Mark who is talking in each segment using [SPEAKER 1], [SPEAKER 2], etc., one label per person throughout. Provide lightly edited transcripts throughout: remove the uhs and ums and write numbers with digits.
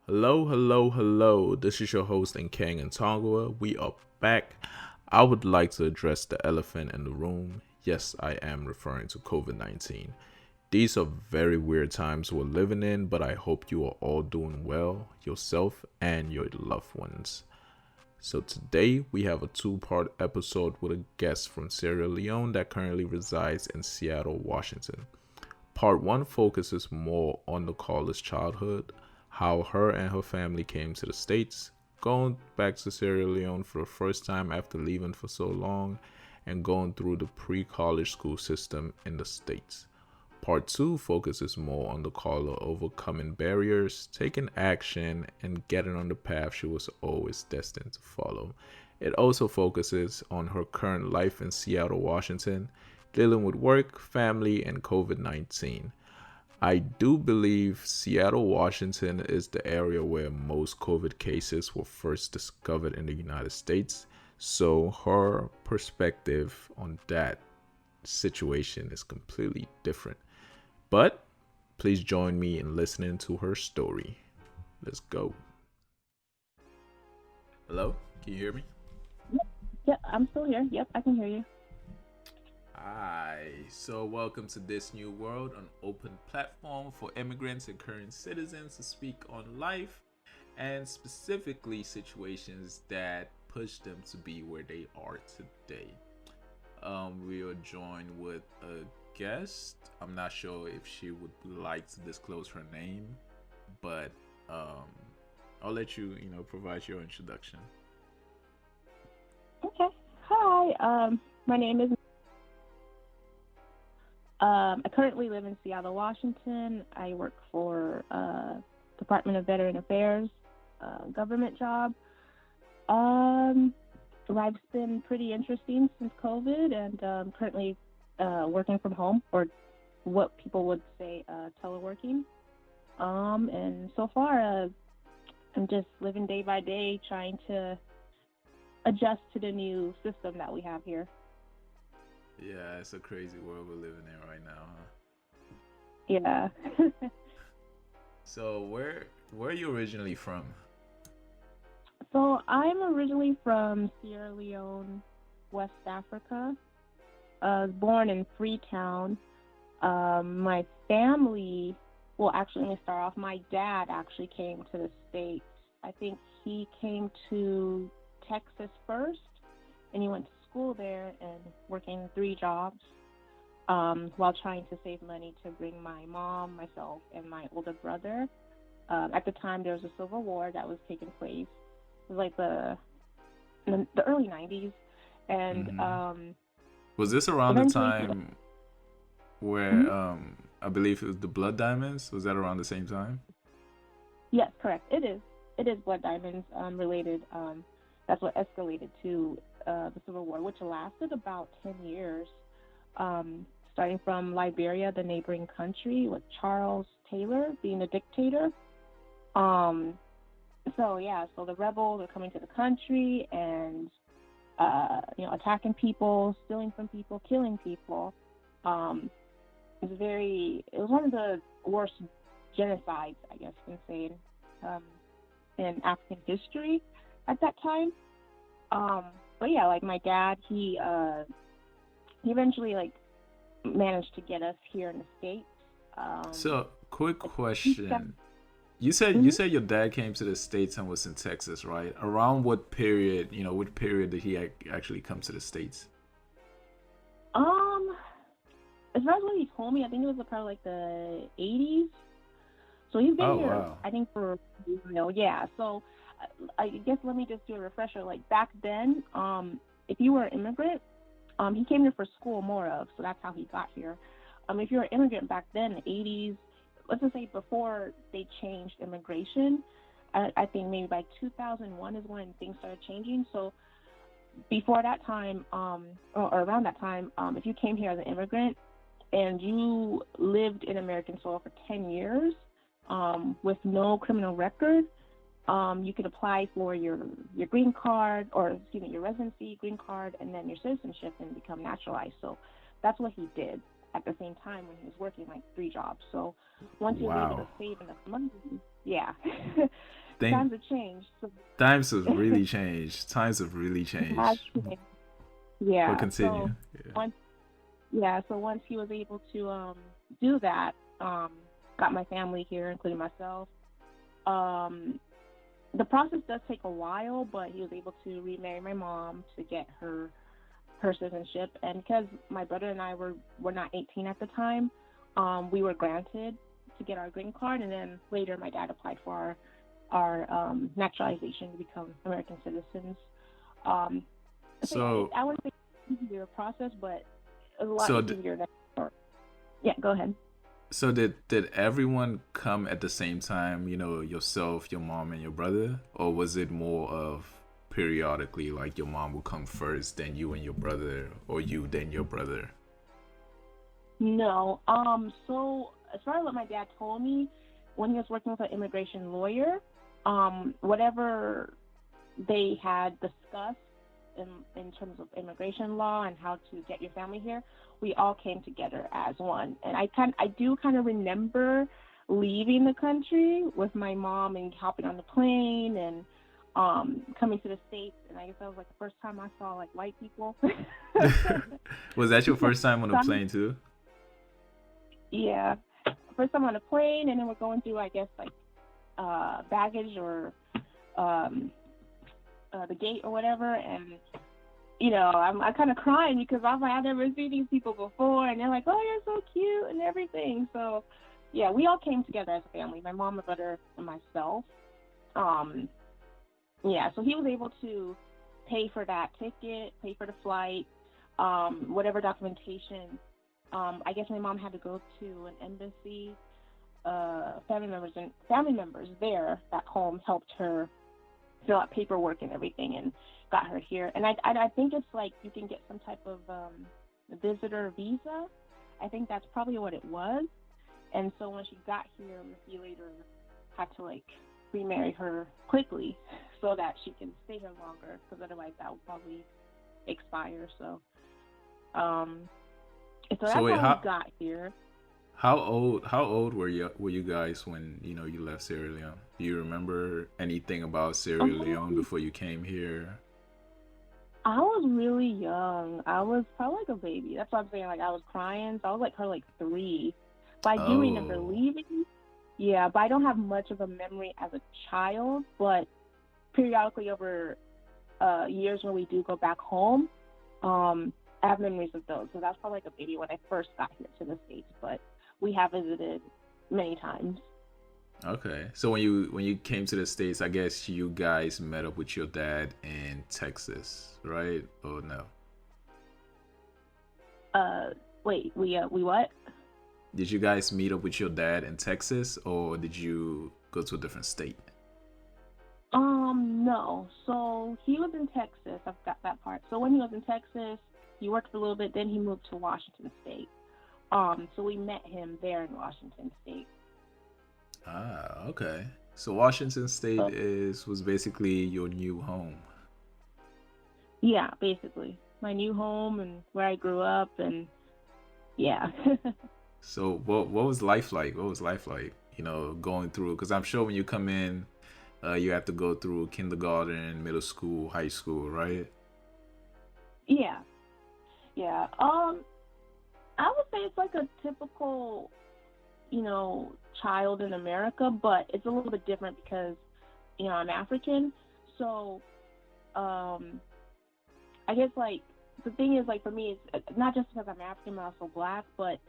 [SPEAKER 1] Hello, hello, hello. This is your host Nkang and Tongwa. We are back. I would like to address the elephant in the room. Yes, I am referring to COVID 19. These are very weird times we're living in, but I hope you are all doing well, yourself and your loved ones. So, today we have a two-part episode with a guest from Sierra Leone that currently resides in Seattle, Washington. Part one focuses more on the caller's childhood, how her and her family came to the States, going back to Sierra Leone for the first time after leaving for so long, and going through the pre college school system in the States. Part two focuses more on the caller overcoming barriers, taking action, and getting on the path she was always destined to follow. It also focuses on her current life in Seattle, Washington, dealing with work, family, and COVID 19. I do believe Seattle, Washington is the area where most COVID cases were first discovered in the United States. So her perspective on that situation is completely different. But please join me in listening to her story. Let's go. Hello? Can you hear me?
[SPEAKER 2] Yep, yep, I'm still here. Yep, I can hear you.
[SPEAKER 1] Hi, so welcome to This New World, an open platform for immigrants and current citizens to speak on life and specifically situations that push them to be where they are today. We are joined with a guest. I'm not sure if she would like to disclose her name, but um, I'll let you, provide your introduction.
[SPEAKER 2] Okay. Hi. My name is. I currently live in Seattle, Washington. I work for Department of Veteran Affairs, government job. Um, Life's been pretty interesting since COVID, and currently working from home, or what people would say teleworking. And so far, I'm just living day by day, trying to adjust to the new system that we have here.
[SPEAKER 1] Yeah, it's a crazy world we're living in right now, huh?
[SPEAKER 2] Yeah.
[SPEAKER 1] So where are you originally from?
[SPEAKER 2] So I'm originally from Sierra Leone, West Africa. I was born in Freetown. My family, well, actually, let me start off. My dad actually came to the States. I think he came to Texas first, and he went to school there and working three jobs while trying to save money to bring my mom, myself, and my older brother. At the time, there was a civil war that was taking place. It was like the early '90s, and
[SPEAKER 1] Hmm. Was this around the
[SPEAKER 2] eventually,
[SPEAKER 1] time where
[SPEAKER 2] mhm.
[SPEAKER 1] I believe it was the Blood Diamonds? Was that around the same time?
[SPEAKER 2] Yes, correct. It is. It is blood diamonds related. That's what escalated to the civil war, which lasted about 10 years. Um, Starting from Liberia, the neighboring country, with Charles Taylor being the dictator. Um, so yeah, so the rebels are coming to the country and attacking people, stealing from people, killing people. Um, it was one of the worst genocides, I guess you can say, um, in African history at that time. Um, but yeah, like my dad, he eventually like managed to get us here in the States. Um,
[SPEAKER 1] So, quick
[SPEAKER 2] I think that,
[SPEAKER 1] question. You said your dad came to the States and was in Texas, right? Around what period, which period did he actually come to the States?
[SPEAKER 2] um, as far as what he told me, I think it was probably like the '80s. So he's been
[SPEAKER 1] Oh,
[SPEAKER 2] here,
[SPEAKER 1] wow.
[SPEAKER 2] I think, for yeah. So I guess let me just do a refresher. Like back then, if you were an immigrant, he came here for school more of, so that's how he got here. If you're an immigrant back then, in the '80s, let's just say before they changed immigration, I think maybe by 2001 is when things started changing. So before that time, or around that time, if you came here as an immigrant and you lived in American soil for 10 years, with no criminal record, you could apply for your green card, or excuse me, your residency, green card, and then your citizenship and become naturalized. So that's what he did. at the same time when he was working like 3 jobs. So once he was able to
[SPEAKER 1] Wow.
[SPEAKER 2] save enough money, yeah,
[SPEAKER 1] Think
[SPEAKER 2] times have changed. So
[SPEAKER 1] times have really changed. Times have really
[SPEAKER 2] it has
[SPEAKER 1] changed.
[SPEAKER 2] changed.
[SPEAKER 1] But
[SPEAKER 2] Yeah. So
[SPEAKER 1] continue. Yeah.
[SPEAKER 2] once yeah, so once he was able to do that, got my family here, including myself. Um, the process does take a while, but he was able to remarry my mom to get her citizenship. And because my brother and I were not 18 at the time, we were granted to get our green card, and then later my dad applied for our naturalization to become American citizens. Um, so yeah,
[SPEAKER 1] So
[SPEAKER 2] I wouldn't say it's an easier process, but it was a lot
[SPEAKER 1] so
[SPEAKER 2] easier than. Yeah, go ahead.
[SPEAKER 1] so did everyone come at the same time? You know, yourself, your mom, and your brother, or was it more of periodically, like your mom would come first, then you and your brother, or you then your brother?
[SPEAKER 2] No. So as far as what my dad told me, when he was working with an immigration lawyer, whatever they had discussed in terms of immigration law and how to get your family here, we all came together as one. And I do kind of remember leaving the country with my mom and hopping on the plane and coming to the States. And I guess that was like the first time I saw like white people.
[SPEAKER 1] Was that your first time on a plane too?
[SPEAKER 2] Yeah, first time on a plane, and then we're going through, I guess, like baggage or um, the gate or whatever, and I'm kind of crying because I'm like, I've never seen these people before, and they're like, oh, you're so cute and everything. So yeah, we all came together as a family, my mom, my brother, and myself. Um, yeah, so he was able to pay for that ticket, pay for the flight, whatever documentation. I guess my mom had to go to an embassy. Family members there back home helped her fill out paperwork and everything, and got her here. And I think it's like you can get some type of visitor visa. I think that's probably what it was. And so when she got here, he later had to like remarry her quickly so that she can stay here longer, because otherwise that would probably expire. Um, so
[SPEAKER 1] So
[SPEAKER 2] that's
[SPEAKER 1] wait,
[SPEAKER 2] how we got here.
[SPEAKER 1] how old were you guys when you left Sierra Leone? Do you remember anything about Sierra Leone
[SPEAKER 2] Um,
[SPEAKER 1] before you came here?
[SPEAKER 2] I was really young. I was probably like a baby. That's what I'm saying. Like I was crying. So I was like her like 3. But I do remember
[SPEAKER 1] Oh,
[SPEAKER 2] leaving. Yeah, but I don't have much of a memory as a child. But periodically over years when we do go back home, I have memories of those. So that's probably like a baby when I first got here to the States. But we have visited many times.
[SPEAKER 1] okay. So when you came to the States, I guess you guys met up with your dad in Texas, right? Oh no.
[SPEAKER 2] Uh, Wait, we what?
[SPEAKER 1] Did you guys meet up with your dad in Texas, or did you go to a different state?
[SPEAKER 2] No. So he was in Texas. I've got that part. So when he was in Texas, he worked for a little bit. Then he moved to Washington State. So we met him there in Washington State.
[SPEAKER 1] Ah, okay. So Washington State
[SPEAKER 2] So
[SPEAKER 1] was basically your new home.
[SPEAKER 2] yeah, basically my new home and where I grew up, and yeah.
[SPEAKER 1] So what was life like? What was life like? Going through, because I'm sure when you come in, you have to go through kindergarten, middle school, high school, right?
[SPEAKER 2] Yeah, yeah. I would say it's like a typical, child in America, but it's a little bit different because I'm African. So um I guess like the thing is, like, for me, it's not just because I'm African, but also black. But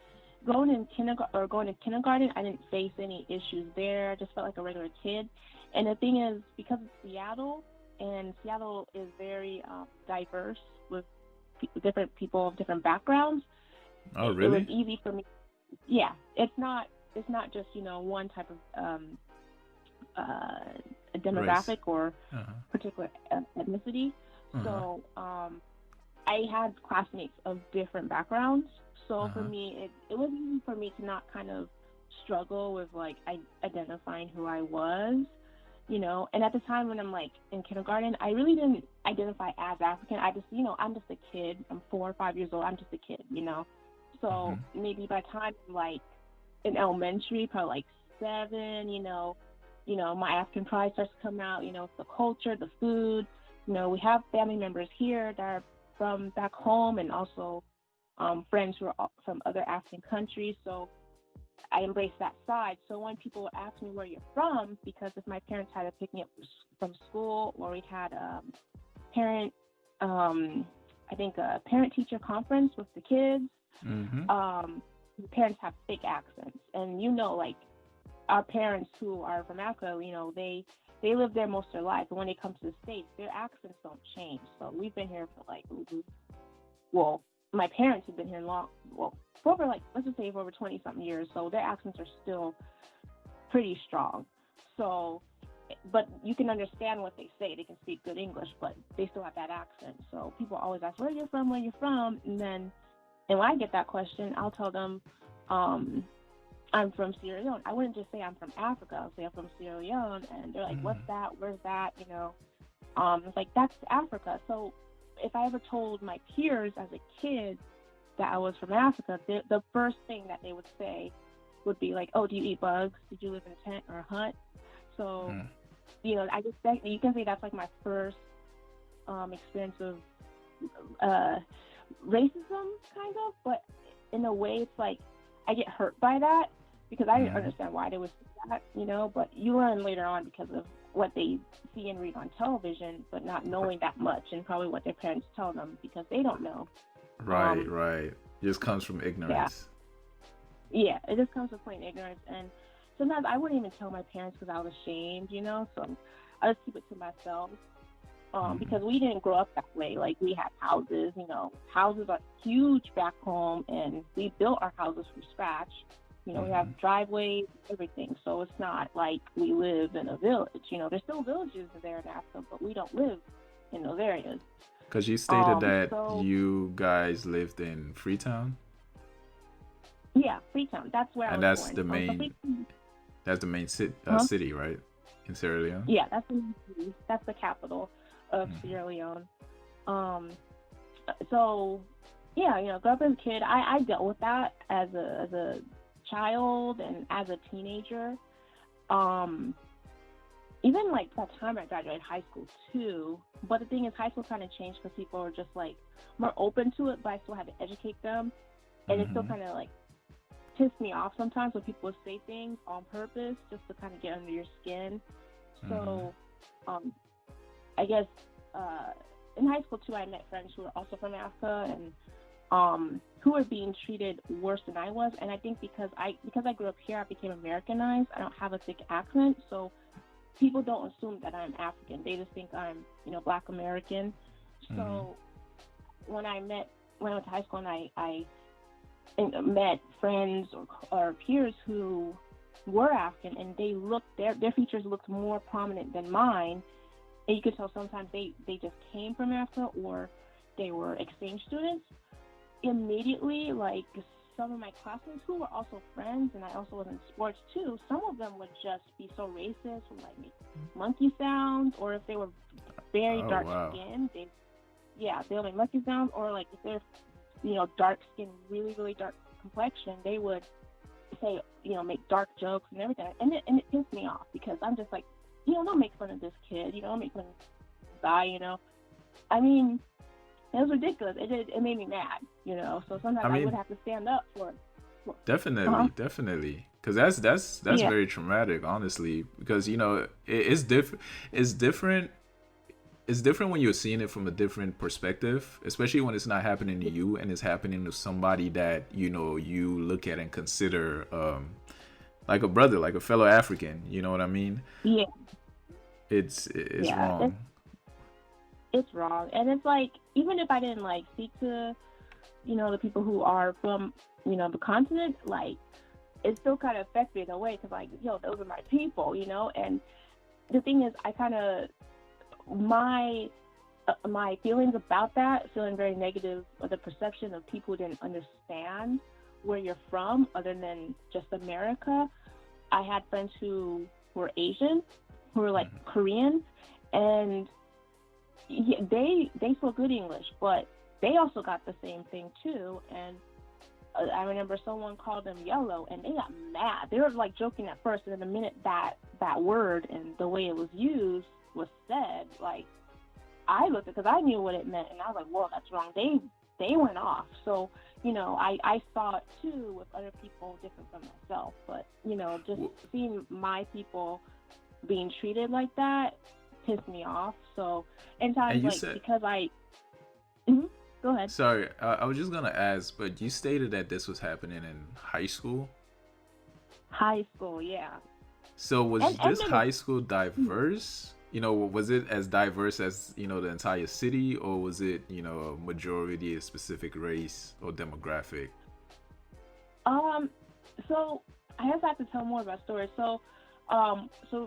[SPEAKER 2] going to kindergarten, I didn't face any issues there. I just felt like a regular kid. And the thing is, because it's Seattle, and Seattle is very diverse with different people of different backgrounds,
[SPEAKER 1] Oh,
[SPEAKER 2] it was
[SPEAKER 1] really?
[SPEAKER 2] easy for me. Yeah, it's not just one type of
[SPEAKER 1] Race.
[SPEAKER 2] demographic or
[SPEAKER 1] Uh-huh.
[SPEAKER 2] particular ethnicity.
[SPEAKER 1] Uh-huh.
[SPEAKER 2] So I had classmates of different backgrounds. So for
[SPEAKER 1] Uh-huh.
[SPEAKER 2] me, it was easy for me to not kind of struggle with like identifying who I was. And at the time when I'm like in kindergarten, I really didn't identify as African. I just, I'm just a kid. I'm 4 or 5 years old. I'm just a kid. So
[SPEAKER 1] Mm-hmm.
[SPEAKER 2] maybe by the time like in elementary, probably like 7, my African pride starts to come out. It's the culture, the food. We have family members here that are from back home, and also friends who are from other African countries. So I embrace that side. So when people would ask me where you're from, because if my parents had to pick me up from school, or we had parent, um, I think a parent teacher conference with the kids,
[SPEAKER 1] Mm-hmm.
[SPEAKER 2] the parents have thick accents, and like our parents who are from Africa, they live there most of their life, and when they come to the States, their accents don't change. So we've been here for like, well, my parents have been here long, well, for over like, let's just say for over 20 something years, so their accents are still pretty strong. So, but you can understand what they say. They can speak good English, but they still have that accent. So people always ask, where you're from, and when I get that question, I'll tell them, um, I'm from Sierra Leone. I wouldn't just say I'm from Africa. I'll say I'm from Sierra Leone, and they're like, "What's
[SPEAKER 1] Mm-hmm.
[SPEAKER 2] that? Where's that?" It's like that's Africa. So if I ever told my peers as a kid that I was from Africa, the first thing that they would say would be like, "Oh, do you eat bugs? Did you live in a tent or a hut?" So I just think you can say that's like my first experience of uh, racism, kind of. But in a way, it's like I get hurt by that because I didn't
[SPEAKER 1] Mm-hmm.
[SPEAKER 2] understand why they would say that. But you learn later on because of what they see and read on television, but not knowing that much, and probably what their parents tell them because they don't know.
[SPEAKER 1] Right,
[SPEAKER 2] Um,
[SPEAKER 1] right. Just comes from
[SPEAKER 2] yeah,
[SPEAKER 1] ignorance.
[SPEAKER 2] yeah, it just comes with plain ignorance, and sometimes I wouldn't even tell my parents because I was ashamed. So I just keep it to myself.
[SPEAKER 1] Mm-hmm.
[SPEAKER 2] Because we didn't grow up that way. Like we had houses, houses are huge back home, and we built our houses from scratch. We have
[SPEAKER 1] Mm-hmm.
[SPEAKER 2] driveways, everything. So it's not like we live in a village. There's still villages there in Africa, but we don't live in those areas.
[SPEAKER 1] Because you stated that
[SPEAKER 2] So
[SPEAKER 1] you guys lived in Freetown,
[SPEAKER 2] yeah, Freetown. That's where I
[SPEAKER 1] and
[SPEAKER 2] was born. So Freetown,
[SPEAKER 1] that's the main
[SPEAKER 2] huh?
[SPEAKER 1] city, right, in Sierra Leone.
[SPEAKER 2] Yeah, that's the city. That's the capital of
[SPEAKER 1] Mm-hmm.
[SPEAKER 2] Sierra Leone. Um, so yeah, grew up as a kid. I dealt with that as a child and as a teenager. Um, Even like that time I graduated high school too. But the thing is, high school kind of changed because people were just like more open to it, but I still had to educate them, and it still
[SPEAKER 1] Mm-hmm.
[SPEAKER 2] kind of like pissed me off sometimes when people would say things on purpose just to kind of get under your skin.
[SPEAKER 1] Mm-hmm.
[SPEAKER 2] So, um, I guess uh, in high school too, I met friends who were also from Africa, and who were being treated worse than I was. And I think because I grew up here, I became Americanized. I don't have a thick accent, so people don't assume that I'm African. They just think I'm, Black American.
[SPEAKER 1] Mm-hmm.
[SPEAKER 2] So when I went to high school, and I met friends or peers who were African, and their features looked more prominent than mine. And you could tell sometimes they just came from Africa, or they were exchange students. Immediately, like some of my classmates who were also friends, and I also was in sports too, some of them would just be so racist, would like make monkey sounds, or if they were very
[SPEAKER 1] Oh
[SPEAKER 2] dark
[SPEAKER 1] wow.
[SPEAKER 2] skinned, they'll make monkey sounds, or like if they're dark skin, really really dark complexion, they would say make dark jokes and everything, and it pissed me off because I'm just like, don't make fun of this kid, don't make fun of this guy, I mean, it was ridiculous. It made me mad. So
[SPEAKER 1] I
[SPEAKER 2] sometimes I would
[SPEAKER 1] mean,
[SPEAKER 2] have to stand up for it. Uh-huh.
[SPEAKER 1] definitely, definitely, because that's
[SPEAKER 2] Yeah.
[SPEAKER 1] very traumatic, honestly. Because it's different. It's different. It's different when you're seeing it from a different perspective, especially when it's not happening to you and it's happening to somebody that you look at and consider like a brother, like a fellow African. You know what I mean?
[SPEAKER 2] Yeah.
[SPEAKER 1] It's
[SPEAKER 2] Yeah. It's
[SPEAKER 1] wrong.
[SPEAKER 2] it's wrong, and it's like even if I didn't like speak to the people who are from the continent, like it still kind of affects me in a way because like those are my people. And the thing is, I kind of my feelings about that, feeling very negative, or the perception of people who didn't understand where you're from other than just America. I had friends who were Asian, who were like
[SPEAKER 1] Mm-hmm.
[SPEAKER 2] Korean, and they spoke good English, but they also got the same thing too. And I remember someone called them yellow, and they got mad. They were like joking at first, and then the minute that word and the way it was used was said, like I looked at because I knew what it meant, and I was like, "Whoa, that's wrong." They went off. So I saw it too with other people different from myself, but just seeing my people being treated like that pissed me off. So in times like
[SPEAKER 1] said,
[SPEAKER 2] because Mhm. Go ahead.
[SPEAKER 1] sorry, I was just gonna ask, but you stated that this was happening in high school.
[SPEAKER 2] High school, yeah.
[SPEAKER 1] So was
[SPEAKER 2] And
[SPEAKER 1] this
[SPEAKER 2] middle.
[SPEAKER 1] high school diverse? Was it as diverse as the entire city, or was it a majority a specific race or demographic?
[SPEAKER 2] So I guess I have to tell more about stories. So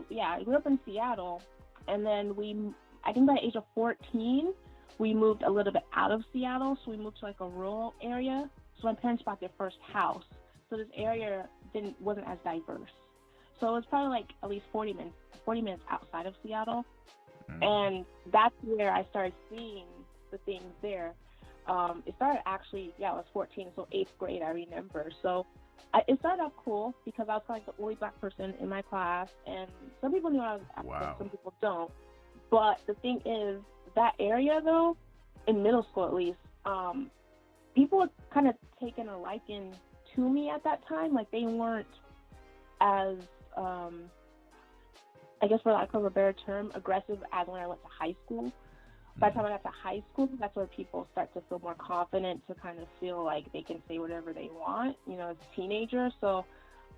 [SPEAKER 2] yeah, I grew up in Seattle, and then I think by the age of 14, we moved a little bit out of Seattle, so we moved to like a rural area. So my parents bought their first house, so this area wasn't as diverse. So it was probably like at least 40 minutes outside of Seattle, and that's where I started seeing the things there. It started actually, yeah, I was 14, so 8th grade, I remember. So it started off cool because I was kind of like the only black person in my class, and some people knew I was African,
[SPEAKER 1] Wow.
[SPEAKER 2] some people don't. But the thing is, that area though, in middle school at least, people had kind of taken a liking to me at that time. Like they weren't as, I guess for lack of a better term, aggressive as when I went to high school. By the time I got to high school, that's where people start to feel more confident to kind of feel like they can say whatever they want, as a teenager. So,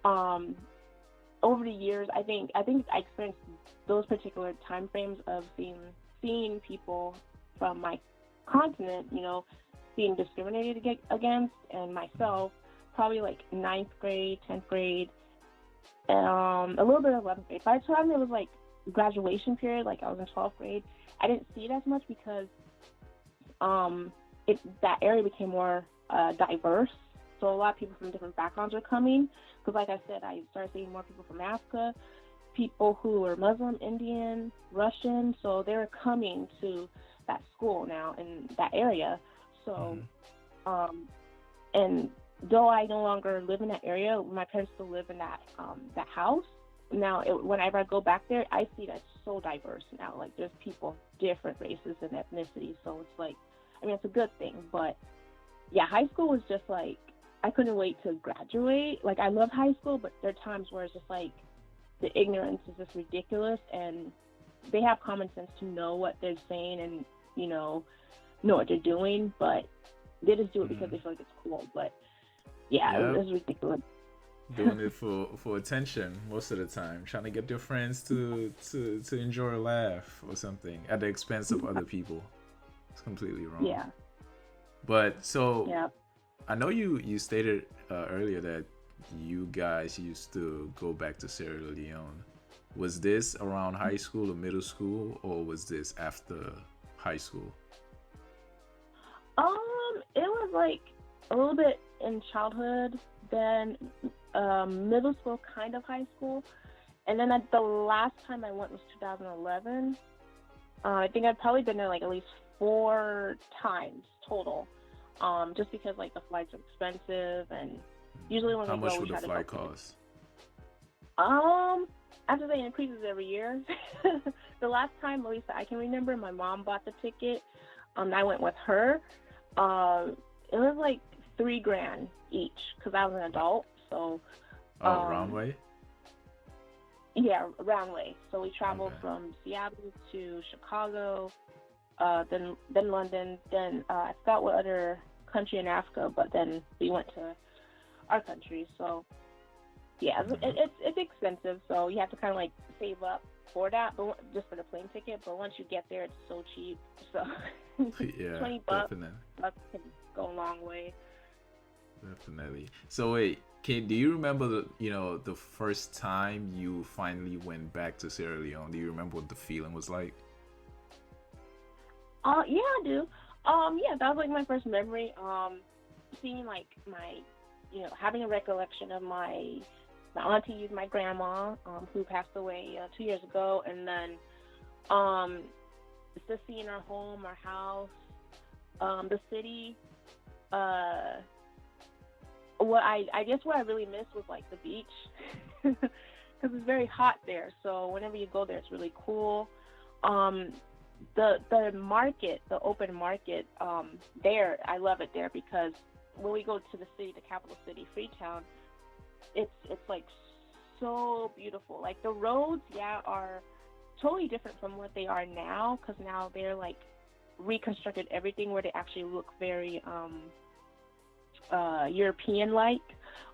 [SPEAKER 2] over the years, I think I experienced those particular time frames of seeing people from my continent, being discriminated against, and myself, probably like 9th grade, 10th grade, a little bit of 11th grade. By the time it was like graduation period, like I was in 12th grade, I didn't see it as much because that area became more diverse. So a lot of people from different backgrounds were coming. Because like I said, I started seeing more people from Africa, people who were Muslim, Indian, Russian. So they were coming to that school now in that area. So, and though I no longer live in that area, my parents still live in that house. Now, whenever I go back there, I see that so diverse now. Like, there's people, different races and ethnicities. So it's like, it's a good thing. But yeah, high school was just like, I couldn't wait to graduate. Like, I love high school, but there are times where it's just like, the ignorance is just ridiculous, and they have common sense to know what they're saying and, know what they're doing, but they just do it because they feel like it's cool. But yeah, it was ridiculous.
[SPEAKER 1] Doing it for attention most of the time, trying to get their friends to enjoy a laugh or something at the expense of other people. It's completely wrong.
[SPEAKER 2] Yeah.
[SPEAKER 1] But so,
[SPEAKER 2] yeah.
[SPEAKER 1] I know you stated earlier that you guys used to go back to Sierra Leone. Was this around high school or middle school, or was this after high school?
[SPEAKER 2] It was like a little bit in childhood, then middle school, kind of high school, and then the last time I went was 2011. I think I'd probably been there like at least 4 times total, just because like the flights are expensive, and usually when
[SPEAKER 1] how
[SPEAKER 2] we
[SPEAKER 1] much
[SPEAKER 2] go,
[SPEAKER 1] would
[SPEAKER 2] we
[SPEAKER 1] the
[SPEAKER 2] try
[SPEAKER 1] flight
[SPEAKER 2] to
[SPEAKER 1] cost?
[SPEAKER 2] I have to say it increases every year. The last time, at least I can remember, my mom bought the ticket. I went with her. It was like $3,000 each because I was an adult. So.
[SPEAKER 1] Round way?
[SPEAKER 2] Yeah, round way. So we traveled from Seattle to Chicago, then London, then I forgot what other country in Africa, but then we went to our country. So yeah, it's expensive. So you have to kind of like save up for that, but just for the plane ticket. But once you get there, it's so cheap. So
[SPEAKER 1] yeah,
[SPEAKER 2] $20
[SPEAKER 1] definitely.
[SPEAKER 2] Can go a long way.
[SPEAKER 1] Definitely. So wait, do you remember the first time you finally went back to Sierra Leone? Do you remember what the feeling was like?
[SPEAKER 2] Yeah, I do. Yeah, that was like my first memory. Seeing like my, having a recollection of my aunties, my grandma, who passed away 2 years ago, and then just seeing our home, our house, the city. I guess what I really missed was like the beach, because it's very hot there. So whenever you go there, it's really cool. Um, the market, the open market, there, I love it there because when we go to the city, the capital city, Freetown, it's like so beautiful. Like the roads, yeah, are totally different from what they are now because now they're like reconstructed everything where they actually look very European like,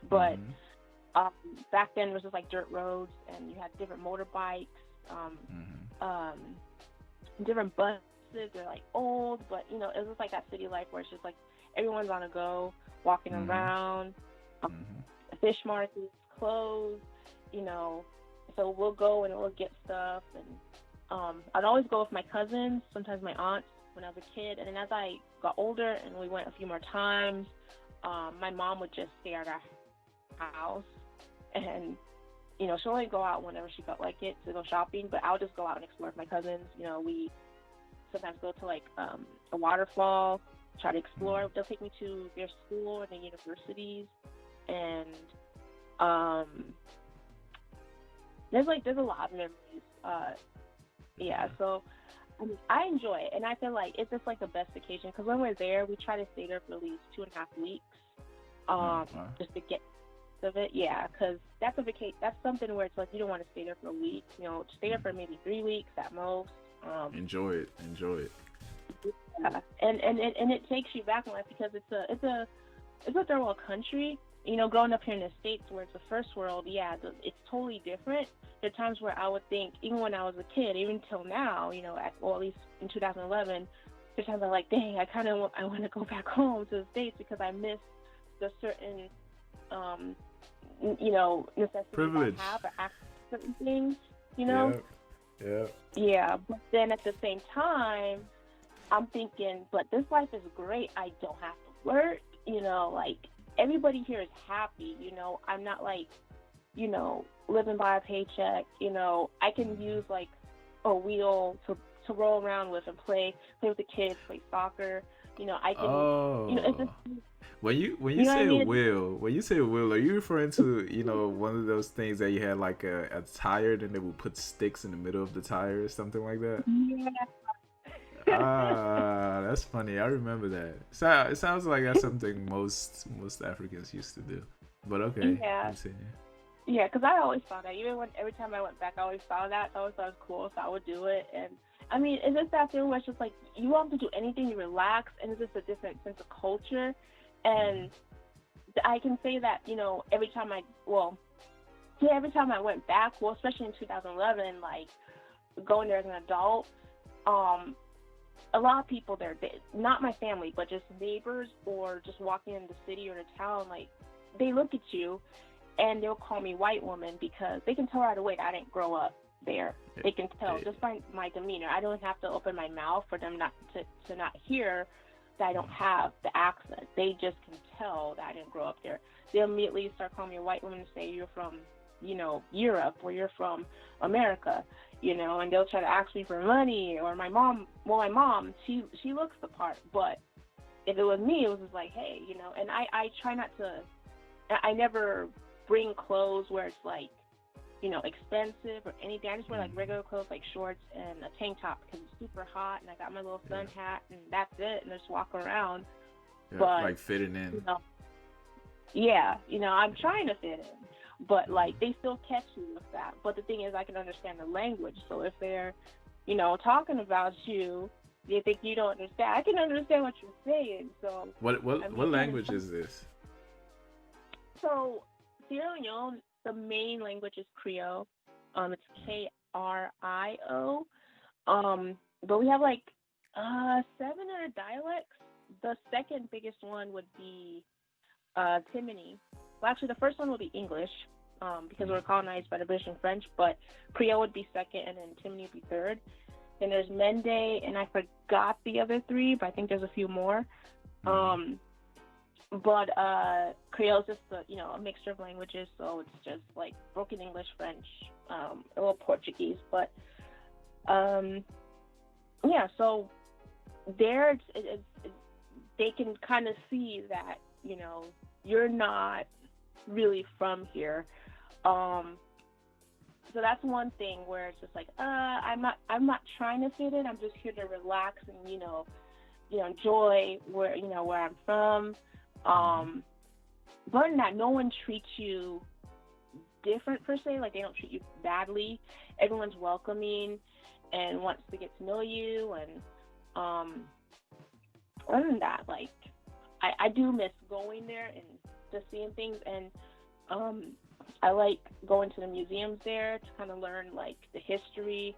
[SPEAKER 2] but
[SPEAKER 1] Mm-hmm.
[SPEAKER 2] um, back then it was just like dirt roads and you had different motorbikes, um,
[SPEAKER 1] Mm-hmm.
[SPEAKER 2] um, different buses. They're like old, but you know, it was like that city life where it's just like everyone's on a go, walking
[SPEAKER 1] Mm-hmm.
[SPEAKER 2] around, um,
[SPEAKER 1] Mm-hmm.
[SPEAKER 2] fish markets, clothes, you know. So we'll go and we'll get stuff, and I'd always go with my cousins, sometimes my aunts when I was a kid, and then as I got older and we went a few more times, my mom would just stay at our house, and you know she'll only go out whenever she felt like it to go shopping, but I'll just go out and explore with my cousins. You know, we sometimes go to like a waterfall, try to explore. They'll take me to their school and the universities, and um, there's a lot of memories. Yeah, so I mean, I enjoy it, and I feel like it's just like the best vacation because when we're there, we try to stay there for at least 2.5 weeks,
[SPEAKER 1] Oh,
[SPEAKER 2] um,
[SPEAKER 1] wow.
[SPEAKER 2] just to get of it. Yeah, because that's a vacation. That's something where it's like you don't want to stay there for a week. You know, stay there for maybe 3 weeks at most.
[SPEAKER 1] Enjoy it. Enjoy it.
[SPEAKER 2] Yeah. And it takes you back in life because it's a third world country. You know, growing up here in the States where it's the first world, yeah, it's totally different. There are times where I would think, even when I was a kid, even till now, you know, at least in 2011, there's times I'm like, dang, I want to go back home to the States because I miss the certain, um, you know, necessities I
[SPEAKER 1] Privilege.
[SPEAKER 2] have or access to certain things, you know?
[SPEAKER 1] Yeah. Yeah.
[SPEAKER 2] Yeah, but then at the same time, I'm thinking, but this life is great. I don't have to work. You know, like everybody here is happy. You know, I'm not like, you know, living by a paycheck. You know, I can use like a wheel to roll around with and play with the kids, play soccer. You know, I can, you know, it's
[SPEAKER 1] Oh.
[SPEAKER 2] just,
[SPEAKER 1] When you
[SPEAKER 2] you know what I
[SPEAKER 1] say
[SPEAKER 2] mean?
[SPEAKER 1] wheel, when you say wheel, are you referring to, one of those things that you had like a tire and they would put sticks in the middle of the tire or something like that? Ah, that's funny. I remember that. So it sounds like that's something most Africans used to do. But
[SPEAKER 2] Yeah,
[SPEAKER 1] okay,
[SPEAKER 2] yeah.
[SPEAKER 1] continue.
[SPEAKER 2] Yeah, because I always saw that. Even when every time I went back, I always saw that. So I always thought it was cool, so I would do it. And I mean, it's just that thing where it's just like you want to do anything to relax, and it's just a different sense of culture. And I can say that every time every time I went back, well, especially in 2011, like going there as an adult, um, a lot of people there, not my family, but just neighbors or just walking in the city or the town, like they look at you and they'll call me white woman because they can tell right away that I didn't grow up there. They can tell just by my demeanor. I don't have to open my mouth for them not to not hear that I don't have the accent. They just can tell that I didn't grow up there. They'll immediately start calling me a white woman and say you're from, Europe or you're from America, and they'll try to ask me for money or my mom, she looks the part, but if it was me, it was just like, hey, and I try not to, I never bring clothes where it's like, expensive or anything. I just wear like regular clothes, like shorts and a tank top because it's super hot, and I got my little sun hat, and that's it, and just walk around.
[SPEAKER 1] Yeah,
[SPEAKER 2] But
[SPEAKER 1] like fitting in.
[SPEAKER 2] yeah, I'm trying to fit in, but like they still catch me with that. But the thing is, I can understand the language, so if they're, talking about you, they think you don't understand. I can understand what you're saying. So
[SPEAKER 1] What
[SPEAKER 2] I
[SPEAKER 1] what
[SPEAKER 2] mean,
[SPEAKER 1] what
[SPEAKER 2] again,
[SPEAKER 1] language is this?
[SPEAKER 2] so Sierra Leone, the main language is Creole. It's Krio. But we have like 7 dialects. The second biggest one would be Timini. Well, actually, the first one would be English, because we're colonized by the British and French. But Creole would be second, and then Timini would be third. Then there's Mende, and I forgot the other three, but I think there's a few more. But Creole is just a mixture of languages, so it's just like broken English, French, a little Portuguese. But yeah, so there they can kind of see that you're not really from here. Um, so that's one thing where it's just like, I'm not trying to fit in. I'm just here to relax and enjoy where I'm from.
[SPEAKER 1] Mm-hmm.
[SPEAKER 2] But other than that, no one treats you different per se. Like they don't treat you badly. Everyone's welcoming and wants to get to know you. And um, other than that, like I do miss going there and just seeing things. And um, I like going to the museums there to kind of learn like the history,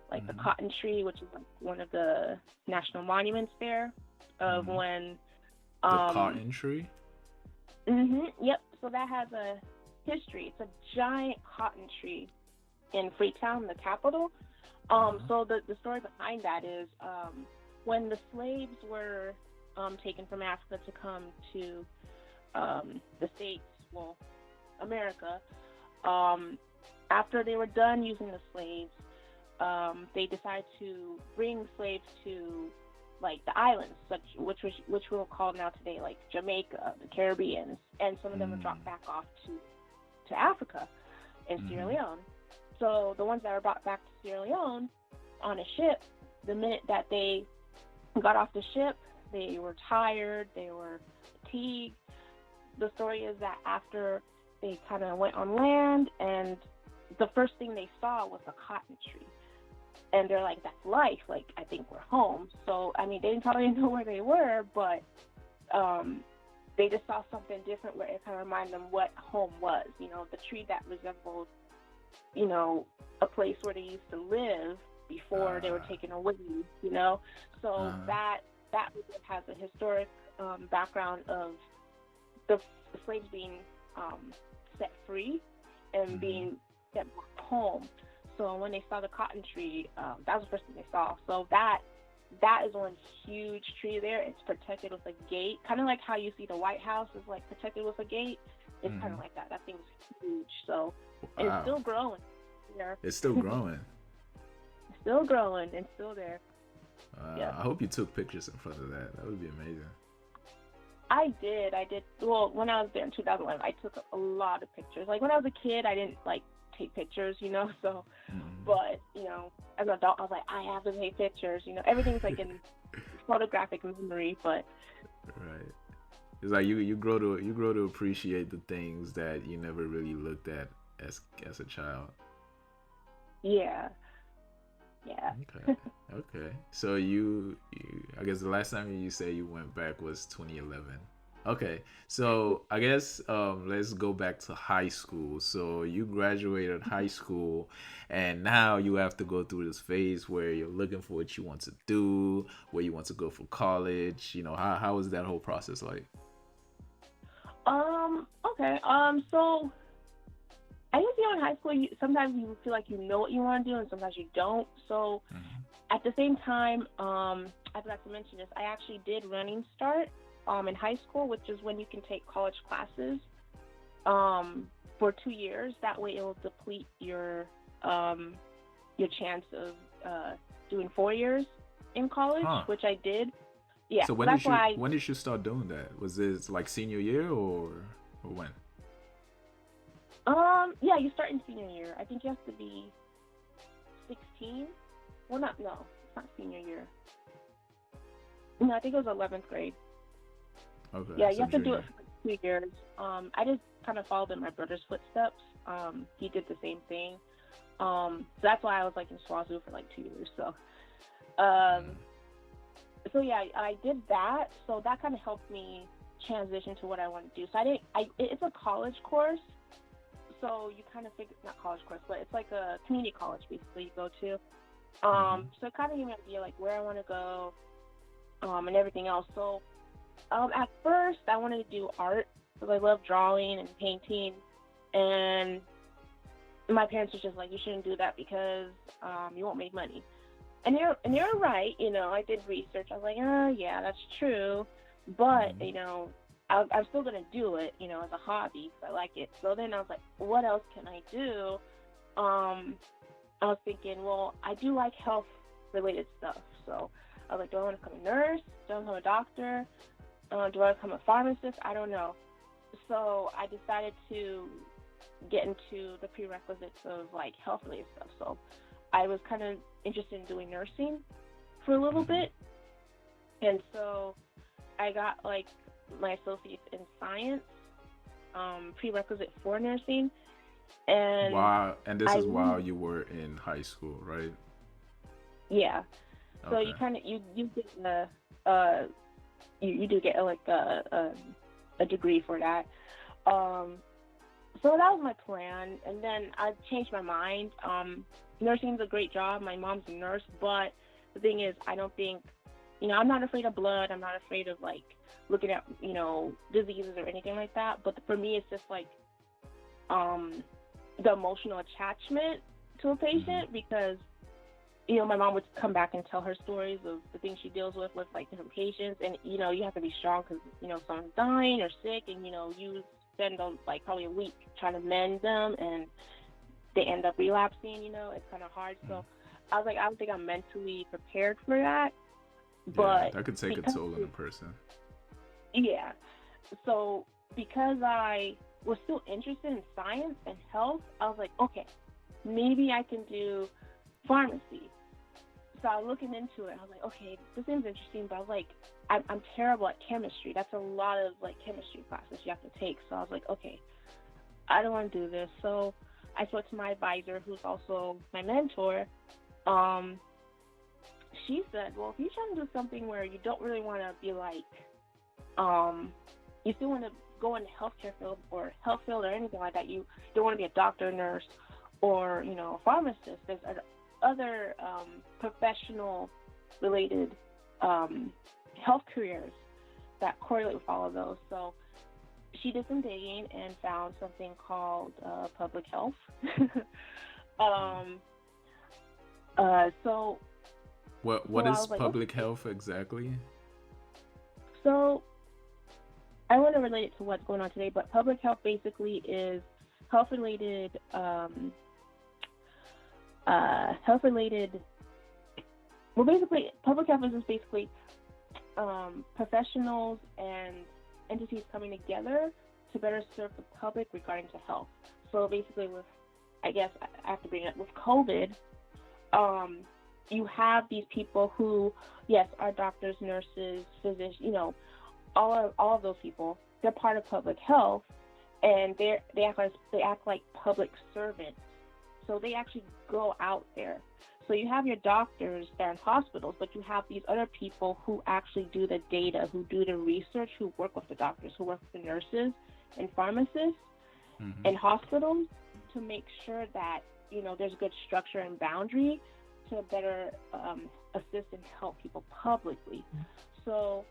[SPEAKER 2] like the
[SPEAKER 1] Mm-hmm.
[SPEAKER 2] cotton tree, which is like one of the national monuments there of
[SPEAKER 1] Mm-hmm.
[SPEAKER 2] when.
[SPEAKER 1] The
[SPEAKER 2] Um,
[SPEAKER 1] cotton tree.
[SPEAKER 2] yep. So that has a history. It's a giant cotton tree in Freetown, the capital.
[SPEAKER 1] Uh-huh.
[SPEAKER 2] So the story behind that is when the slaves were taken from Africa to come to the States, well, America. Um, After they were done using the slaves, they decided to bring slaves to like the islands, which we'll call now today like Jamaica, the Caribbean, and some of them were
[SPEAKER 1] Mm.
[SPEAKER 2] dropped back off to Africa in Sierra
[SPEAKER 1] Mm-hmm.
[SPEAKER 2] Leone. So the ones that were brought back to Sierra Leone on a ship, the minute that they got off the ship, they were tired, they were fatigued. The story is that after they kind of went on land, and the first thing they saw was a cotton tree. And they're like, that's life. Like, I think we're home. So, I mean, they didn't probably know where they were, but um, they just saw something different where it kind of reminded them what home was. The tree that resembled, a place where they used to live before they were
[SPEAKER 1] Uh,
[SPEAKER 2] taken away, So
[SPEAKER 1] uh,
[SPEAKER 2] that has a historic background of the slaves being set free and
[SPEAKER 1] mm-hmm.
[SPEAKER 2] being sent back home. So when they saw the cotton tree, that was the first thing they saw. So that is one huge tree there. It's protected with a gate, kind of like how you see the White House is like protected with a gate. It's kind
[SPEAKER 1] Mm-hmm.
[SPEAKER 2] of like that. That thing's huge. So and it's
[SPEAKER 1] Wow.
[SPEAKER 2] still growing. There,
[SPEAKER 1] It's still growing.
[SPEAKER 2] still growing and still there. Yep.
[SPEAKER 1] I hope you took pictures in front of that. That would be amazing.
[SPEAKER 2] I did. I did. Well, when I was there in 2011, I took a lot of pictures. Like when I was a kid, I didn't like take pictures, So,
[SPEAKER 1] Mm-hmm.
[SPEAKER 2] but as an adult, I was like, I have to take pictures. Everything's like in photographic memory. But
[SPEAKER 1] Right. It's like you grow to appreciate the things that you never really looked at as a child.
[SPEAKER 2] yeah, yeah.
[SPEAKER 1] Okay. Okay. So you I guess the last time you say you went back was 2011. Okay. So I guess let's go back to high school. So you graduated high school and now you have to go through this phase where you're looking for what you want to do, where you want to go for college. How is that whole process like?
[SPEAKER 2] Okay. So I guess in high school, sometimes you feel like you know what you want to do, and sometimes you don't. So
[SPEAKER 1] Mm-hmm.
[SPEAKER 2] at the same time, I forgot to mention this. I actually did running start in high school, which is when you can take college classes for 2 years. That way, it will deplete your chance of doing 4 years in college,
[SPEAKER 1] Huh.
[SPEAKER 2] which I did. Yeah,
[SPEAKER 1] So
[SPEAKER 2] so that's why.
[SPEAKER 1] when did you start doing that? Was this like senior year or when?
[SPEAKER 2] Yeah, you start in senior year. I think you have to be 16. Well, no, it's not senior year. No, I think it was 11th grade.
[SPEAKER 1] Okay,
[SPEAKER 2] Yeah, you
[SPEAKER 1] so
[SPEAKER 2] have to do it
[SPEAKER 1] junior.
[SPEAKER 2] for like 2 years. I just kind of followed in my brother's footsteps. He did the same thing. So that's why I was like in Swazu for like 2 years. Um,
[SPEAKER 1] Mm.
[SPEAKER 2] so yeah, I did that. So that kind of helped me transition to what I want to do. So it's a college course. So you kind of figure, not college course, but it's like a community college basically you go to.
[SPEAKER 1] Mm-hmm.
[SPEAKER 2] So it kind of gave me an idea like where I want to go, and everything else. So, at first I wanted to do art because I love drawing and painting, and my parents were just like, you shouldn't do that because you won't make money. And you're right. I did research. I was like, yeah, that's true, but
[SPEAKER 1] Mm-hmm.
[SPEAKER 2] I'm still gonna do it, as a hobby because I like it. So then I was like, what else can I do? I was thinking, well, I do like health related stuff. So I was like, do I want to become a nurse? Do I want to become a doctor? Do I want to become a pharmacist? I don't know. So I decided to get into the prerequisites of like health related stuff. So I was kind of interested in doing nursing for a little
[SPEAKER 1] Hmm.
[SPEAKER 2] bit, and so I got like my associates in science, prerequisite for nursing, and
[SPEAKER 1] Wow, and this
[SPEAKER 2] I
[SPEAKER 1] is while
[SPEAKER 2] really,
[SPEAKER 1] you were in high school, right?
[SPEAKER 2] yeah. So you
[SPEAKER 1] Okay.
[SPEAKER 2] kind of you get the uh you do get like a degree for that. Um, so that was my plan, and then I changed my mind. Nursing is a great job. My mom's a nurse, but the thing is, I don't think, I'm not afraid of blood. I'm not afraid of like looking at diseases or anything like that. But for me, it's just like um, the emotional attachment to a
[SPEAKER 1] Hmm.
[SPEAKER 2] patient because my mom would come back and tell her stories of the things she deals with like different patients, and you have to be strong because someone's dying or sick, and you spend like probably a week trying to mend them, and they end up relapsing. It's kind of hard. So I was like, I don't think I'm mentally prepared for that,
[SPEAKER 1] Yeah,
[SPEAKER 2] but
[SPEAKER 1] that could take a
[SPEAKER 2] because
[SPEAKER 1] toll on a person.
[SPEAKER 2] yeah, so because I was still interested in science and health, I was like, okay, maybe I can do pharmacy. So I was looking into it. I was like, okay, this seems interesting, but I was like, I'm terrible at chemistry. That's a lot of like chemistry classes you have to take. So I was like, okay, I don't want to do this. So I spoke to my advisor, who's also my mentor. Um, she said, well, if you try to do something where you don't really want to be like, um, you still want to go in the healthcare field or health field or anything like that. You don't want to be a doctor, nurse, or a pharmacist. There's other professional related um, health careers that correlate with all of those. So she did some digging and found something called public health. um, so
[SPEAKER 1] What
[SPEAKER 2] so I
[SPEAKER 1] is
[SPEAKER 2] was like,
[SPEAKER 1] public
[SPEAKER 2] okay.
[SPEAKER 1] health exactly?
[SPEAKER 2] So I want to relate it to what's going on today, but public health basically is health related, health related. Well, basically, public health is just basically professionals and entities coming together to better serve the public regarding to health. So basically, with I guess I have to bring it up with COVID. Um, you have these people who, yes, are doctors, nurses, physicians, all of those people. They're part of public health, and they act like public servants. So they actually go out there. So you have your doctors that are in hospitals, but you have these other people who actually do the data, who do the research, who work with the doctors, who work with the nurses and pharmacists
[SPEAKER 1] Hmm.
[SPEAKER 2] in hospitals to make sure that there's good structure and boundary to better assist and help people publicly. So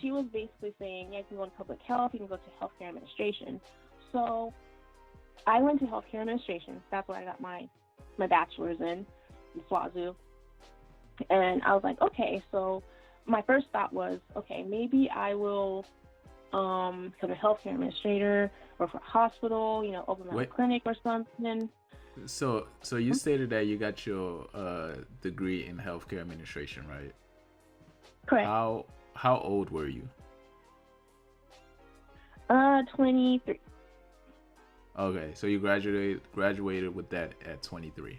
[SPEAKER 2] she was basically saying, yeah, you can go into public health, you can go to healthcare administration. So I went to healthcare administration. That's where I got my bachelor's in SWAZU. And I was like, okay, so my first thought was, okay, maybe I will become a healthcare administrator or for a hospital, open my own
[SPEAKER 1] Wait,
[SPEAKER 2] clinic or something.
[SPEAKER 1] so you stated that you got your degree in healthcare administration, right?
[SPEAKER 2] Correct.
[SPEAKER 1] How old were you?
[SPEAKER 2] 23.
[SPEAKER 1] Okay, so you graduated with that at 23,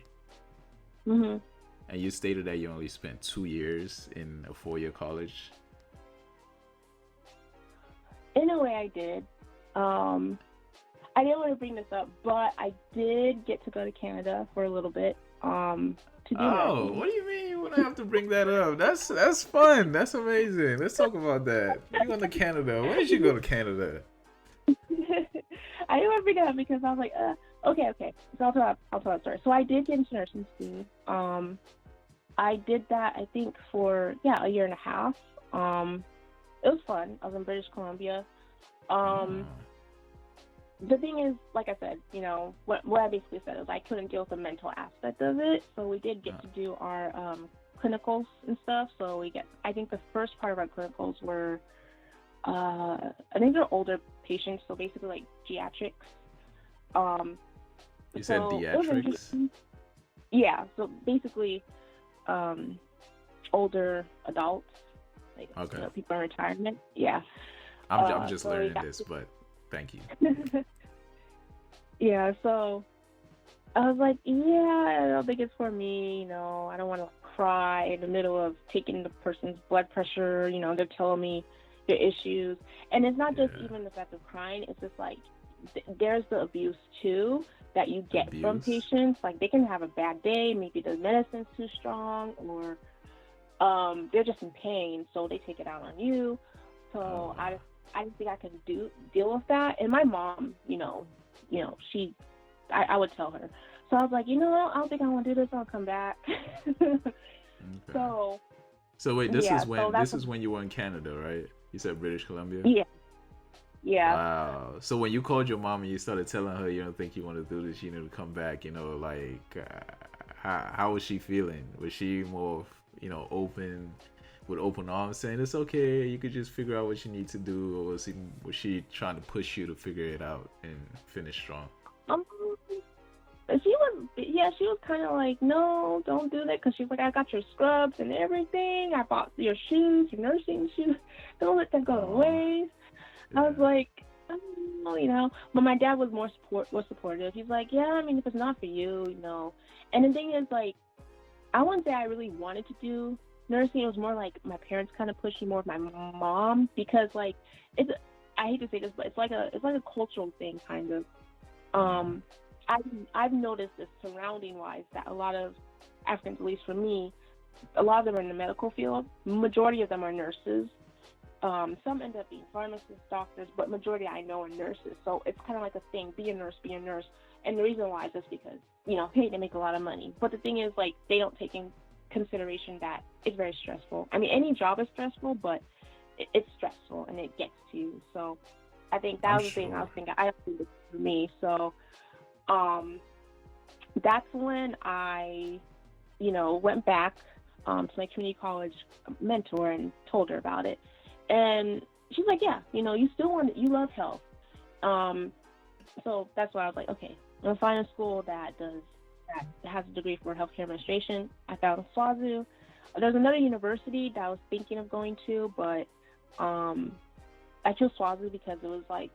[SPEAKER 2] Mm-hmm.
[SPEAKER 1] and you stated that you only spent 2 years in a 4-year college.
[SPEAKER 2] In a way, I did. I didn't want to bring this up, but I did get to go to Canada for a little bit to do
[SPEAKER 1] Oh,
[SPEAKER 2] nursing.
[SPEAKER 1] what do you mean you wouldn't have to bring that up? That's fun. That's amazing. Let's talk about that. You went to Canada. When did you go to Canada?
[SPEAKER 2] I didn't want to bring it up because I was like, okay. So I'll tell that story. So I did get into nursing school. I did that I think for a year and a half. It was fun. I was in British Columbia. Um,
[SPEAKER 1] Oh.
[SPEAKER 2] the thing is, like I said, what I basically said is I couldn't deal with the mental aspect of it. So we did get to do our clinicals and stuff. So I think the first part of our clinicals were, I think they're older patients. So basically like geriatrics. Um,
[SPEAKER 1] You said
[SPEAKER 2] so it was
[SPEAKER 1] theatrics?
[SPEAKER 2] interesting. Yeah. So basically, um, older adults, like
[SPEAKER 1] Okay.
[SPEAKER 2] people in retirement. Yeah.
[SPEAKER 1] I'm just
[SPEAKER 2] So we
[SPEAKER 1] learning
[SPEAKER 2] got
[SPEAKER 1] this, but Thank you.
[SPEAKER 2] Yeah, so I was like, yeah, I don't think it's for me. I don't want to cry in the middle of taking the person's blood pressure. They're telling me their issues. And it's not just
[SPEAKER 1] Yeah.
[SPEAKER 2] even the fact of crying, it's just like there's the abuse too that you get from
[SPEAKER 1] Abuse.
[SPEAKER 2] patients. Like they can have a bad day, maybe the medicine's too strong, or they're just in pain, so they take it out on you. So
[SPEAKER 1] Oh.
[SPEAKER 2] I didn't think I could deal with that. And my mom, she I would tell her. So I was like, what? I don't think I want to do this. I'll come back.
[SPEAKER 1] Okay.
[SPEAKER 2] So
[SPEAKER 1] So wait, this
[SPEAKER 2] yeah,
[SPEAKER 1] is
[SPEAKER 2] so
[SPEAKER 1] when
[SPEAKER 2] that's
[SPEAKER 1] this is when you were in Canada, right? You said British Columbia.
[SPEAKER 2] yeah, yeah.
[SPEAKER 1] Wow. So when you called your mom and you started telling her you don't think you want to do this, you need to come back, like how was she feeling? Was she more, open with open arms saying it's okay, you could just figure out what you need to do, or was she trying to push you to figure it out and finish strong?
[SPEAKER 2] Um, she was kind of like, no, don't do that, because she's like, I got your scrubs and everything. I bought your shoes, your nursing shoes. Don't let that go to
[SPEAKER 1] Oh,
[SPEAKER 2] waste. I was
[SPEAKER 1] yeah.
[SPEAKER 2] like, but my dad was was supportive. He's like, yeah, I mean, if it's not for you, And the thing is, like, I wouldn't say I really wanted to do nursing. It was more like my parents kind of pushing more of my mom, because like it's I hate to say this, but it's like a cultural thing kind of.
[SPEAKER 1] Mm-hmm.
[SPEAKER 2] Um, I've noticed this surrounding wise that a lot of Africans, at least for me, a lot of them are in the medical field. Majority of them are nurses. Some end up being pharmacists, doctors, but majority I know are nurses. So it's kind of like a thing: be a nurse, be a nurse. And the reason why is just because hey, they make a lot of money. But the thing is, like, they don't take in consideration that it's very stressful. I mean, any job is stressful, but it's stressful and it gets to you. So I think that
[SPEAKER 1] I'm
[SPEAKER 2] was the thing I was
[SPEAKER 1] sure.
[SPEAKER 2] thinking. I don't think this is for me. So um, that's when I, went back to my community college mentor and told her about it. And she's like, yeah, you love health. Um, so that's why I was like, okay, I'm gonna find a school that has a degree for healthcare administration. I found SWAZU. There's another university that I was thinking of going to, but um, I chose SWAZU because it was like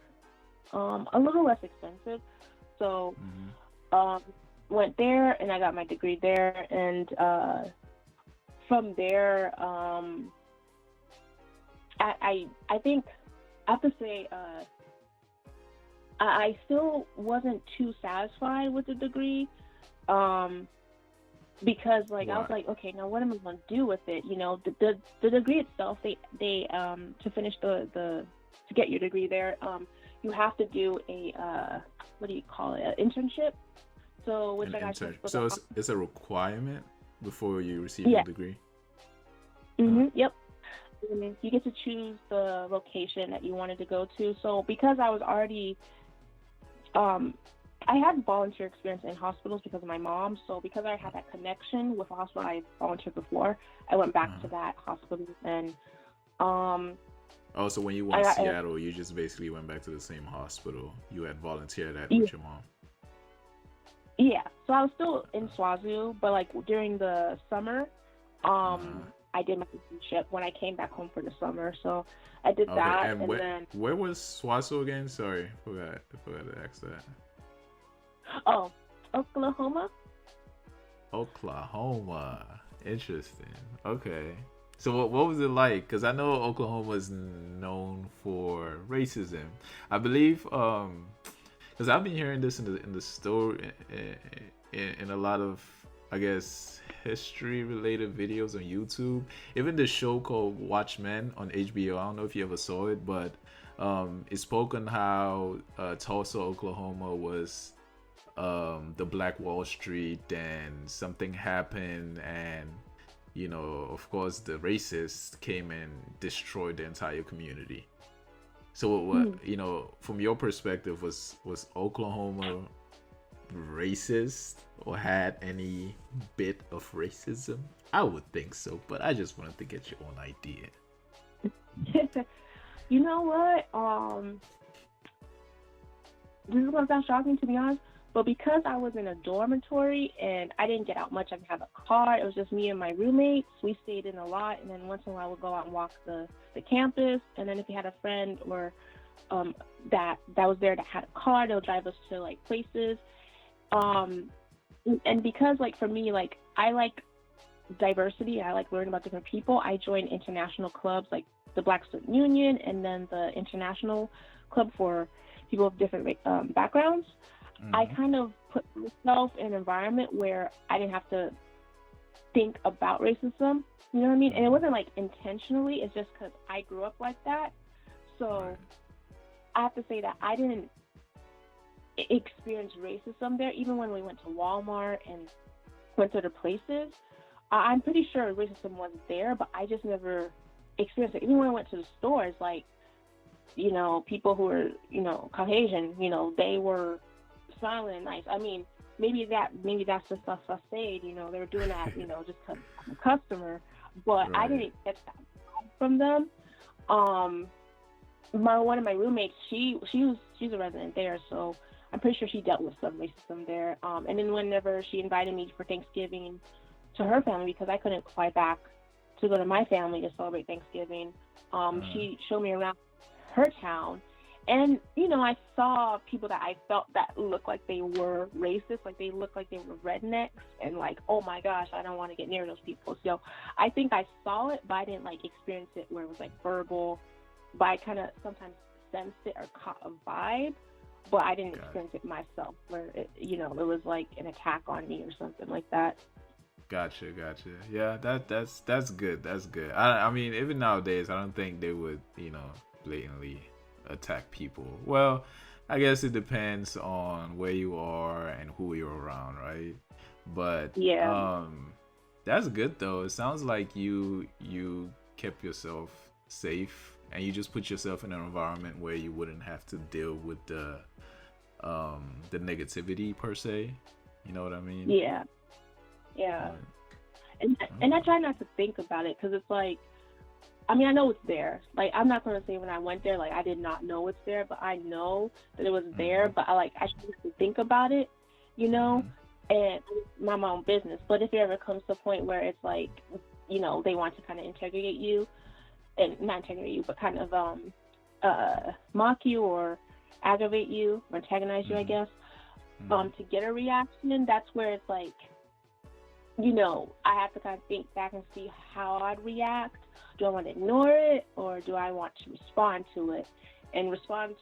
[SPEAKER 2] a little less expensive. So
[SPEAKER 1] Mm-hmm.
[SPEAKER 2] um, went there and I got my degree there, and from there, I think I have to say I still wasn't too satisfied with the degree, um, because like I was
[SPEAKER 1] Why?
[SPEAKER 2] like, okay, now what am I going to do with it? The degree itself, they to finish to get your degree there, you have to do a what do you call it, an internship. So which
[SPEAKER 1] An
[SPEAKER 2] I got to
[SPEAKER 1] intern.
[SPEAKER 2] for the
[SPEAKER 1] So it's a requirement before you receive your
[SPEAKER 2] yeah.
[SPEAKER 1] degree. Huh.
[SPEAKER 2] Yep. You get to choose the location that you wanted to go to. So because I was already um, I had volunteer experience in hospitals because of my mom. So because I had that connection with a hospital I volunteered before, I went back
[SPEAKER 1] Uh-huh.
[SPEAKER 2] to that hospital, and um,
[SPEAKER 1] Oh, so when you were
[SPEAKER 2] I
[SPEAKER 1] in
[SPEAKER 2] got
[SPEAKER 1] Seattle, you just basically went back to the same hospital you had volunteered at
[SPEAKER 2] yeah,
[SPEAKER 1] with your mom.
[SPEAKER 2] yeah. So I was still in SWAZU, but like during the summer,
[SPEAKER 1] Uh-huh.
[SPEAKER 2] I did my internship when I came back home for the summer. So I did
[SPEAKER 1] Okay,
[SPEAKER 2] that,
[SPEAKER 1] and
[SPEAKER 2] and
[SPEAKER 1] where
[SPEAKER 2] then
[SPEAKER 1] where was Swasso again? Sorry, forgot to ask that.
[SPEAKER 2] oh, Oklahoma.
[SPEAKER 1] Oklahoma. Interesting. Okay. So what was it like? Because I know Oklahoma is known for racism. I believe because I've been hearing this in the story in a lot of, I guess, history related videos on YouTube. Even the show called Watchmen on HBO. I don't know if you ever saw it, but it spoke on how Tulsa, Oklahoma was the Black Wall Street, and something happened, and of course, the racists came and destroyed the entire community. So what,
[SPEAKER 2] Mm.
[SPEAKER 1] from your perspective, was Oklahoma racist or had any bit of racism? I would think so, but I just wanted to get your own idea.
[SPEAKER 2] You know what? This is gonna sound shocking to be honest, but because I was in a dormitory and I didn't get out much, I didn't have a car. It was just me and my roommates. We stayed in a lot, and then once in a while we'd go out and walk the campus. And then if you had a friend or um, that was there that had a car. They'll drive us to like places. Um, and because like for me, like I like diversity. I like learning about different people. I joined international clubs like the Black Student Union and then the International Club for people of different backgrounds. I
[SPEAKER 1] Mm-hmm.
[SPEAKER 2] kind of put myself in an environment where I didn't have to think about racism. You know what I mean? And it
[SPEAKER 1] Mm-hmm.
[SPEAKER 2] wasn't like intentionally. It's just because I grew up like that.
[SPEAKER 1] Right.
[SPEAKER 2] So I have to say that I didn't experience racism there. Even when we went to Walmart and went to other places, I'm pretty sure racism was there, but I just never experienced it. Even when I went to the stores, like, people who were, Caucasian, they were smiling and nice. I mean, maybe that's just a facade, they were doing that, just 'cause I'm a customer, but I
[SPEAKER 1] Right.
[SPEAKER 2] didn't get that from them. Um, my one of my roommates, she's a resident there, so I'm pretty sure she dealt with some racism there. And then whenever she invited me for Thanksgiving to her family because I couldn't fly back to go to my family to celebrate Thanksgiving,
[SPEAKER 1] Uh,
[SPEAKER 2] she showed me around her town. And I saw people that I felt that looked like they were racist, like they looked like they were rednecks, and like, oh my gosh, I don't want to get near those people. So I think I saw it, but I didn't like experience it where it was like verbal. But I kind of sometimes sensed it or caught a vibe, but I didn't
[SPEAKER 1] got
[SPEAKER 2] experience it myself, where it was like an attack on me or something like that.
[SPEAKER 1] Gotcha. Yeah, that's good. That's good. I mean, even nowadays, I don't think they would, blatantly attack people. Well, I guess it depends on where you are and who you're around, right? But
[SPEAKER 2] Yeah.
[SPEAKER 1] that's good though. It sounds like you kept yourself safe and you just put yourself in an environment where you wouldn't have to deal with the negativity per se. You know what I mean?
[SPEAKER 2] Yeah. Yeah.
[SPEAKER 1] But,
[SPEAKER 2] And I try not to think about it because it's like, I mean, I know it's there. Like, I'm not gonna say when I went there, like I did not know it's there, but I know that it was there.
[SPEAKER 1] mm-hmm,
[SPEAKER 2] But I try not to think about it, you know,
[SPEAKER 1] mm-hmm.
[SPEAKER 2] and mind my own business. But if it ever comes to a point where it's like, they want to kind of integrate you, and not integrate you, but kind of mock you or aggravate you or antagonize you, I
[SPEAKER 1] Mm-hmm.
[SPEAKER 2] guess,
[SPEAKER 1] Mm-hmm.
[SPEAKER 2] to get a reaction, that's where it's like, I have to kind of think back and see how I'd react. Do I want to ignore it or do I want to respond to it? And respond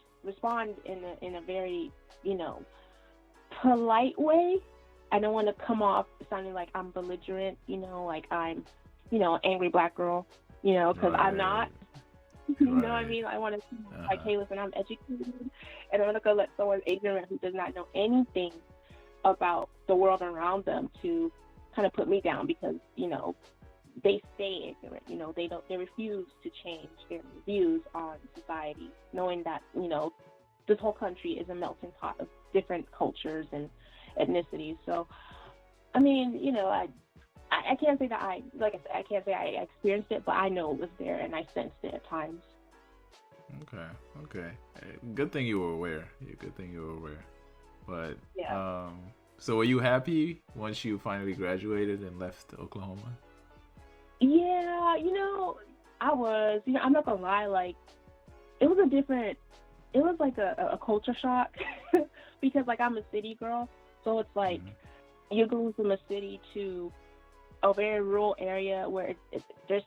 [SPEAKER 2] in a very, you know, polite way. I don't want to come off sounding like I'm belligerent, like I'm, angry black girl, because I'm
[SPEAKER 1] Right,
[SPEAKER 2] not. You know what I
[SPEAKER 1] right.
[SPEAKER 2] mean? I want to like,
[SPEAKER 1] Uh-huh.
[SPEAKER 2] hey, listen, I'm educated, and I'm not gonna let someone ignorant who does not know anything about the world around them to kind of put me down because they stay ignorant. They refuse to change their views on society, knowing that this whole country is a melting pot of different cultures and ethnicities. So I mean, I can't say that like I said, I can't say I experienced it, but I know it was there and I sensed it at times.
[SPEAKER 1] Okay, okay. Good thing you were aware. Yeah, good thing you were aware. But
[SPEAKER 2] Yeah.
[SPEAKER 1] so were you happy once you finally graduated and left Oklahoma?
[SPEAKER 2] Yeah, I was, I'm not gonna lie, like it was a different, it was like a culture shock because like I'm a city girl, so it's like
[SPEAKER 1] Mm-hmm.
[SPEAKER 2] you're going from a city to a very rural area where there's,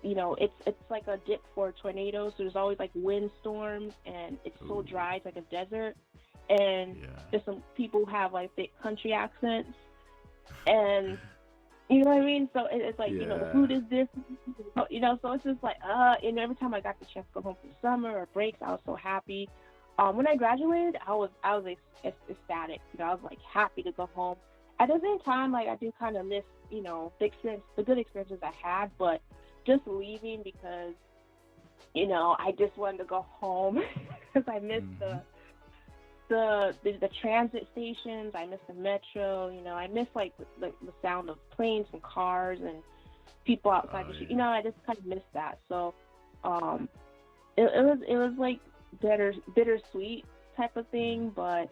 [SPEAKER 2] it's like a dip for tornadoes. So there's always like windstorms and it's so
[SPEAKER 1] Ooh,
[SPEAKER 2] dry, it's like a desert. And
[SPEAKER 1] yeah.
[SPEAKER 2] there's some people who have like thick country accents, and you know what I mean? So it's like, the
[SPEAKER 1] Yeah.
[SPEAKER 2] food is different. So it's just like, every time I got the chance to go home for summer or breaks, I was so happy. When I graduated, I was ecstatic. I was like happy to go home. At the same time, like I do kind of miss, the good experiences I had, but just leaving because, I just wanted to go home because I missed
[SPEAKER 1] Mm-hmm.
[SPEAKER 2] the transit stations. I miss the metro. I miss like the sound of planes and cars and people outside
[SPEAKER 1] Oh
[SPEAKER 2] the street.
[SPEAKER 1] yeah.
[SPEAKER 2] I just kind of miss that. So, um, it was like bittersweet type of thing. But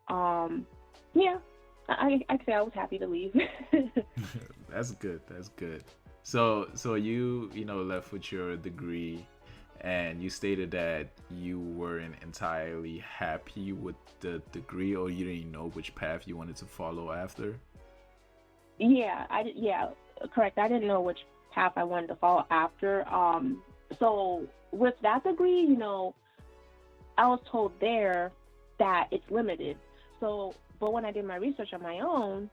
[SPEAKER 2] yeah, I say I was happy to leave.
[SPEAKER 1] That's good. That's good. So you left with your degree, and you stated that you weren't entirely happy with the degree, or you didn't know which path you wanted to follow after.
[SPEAKER 2] Yeah, correct. I didn't know which path I wanted to follow after. So with that degree, I was told there that it's limited. So, but when I did my research on my own,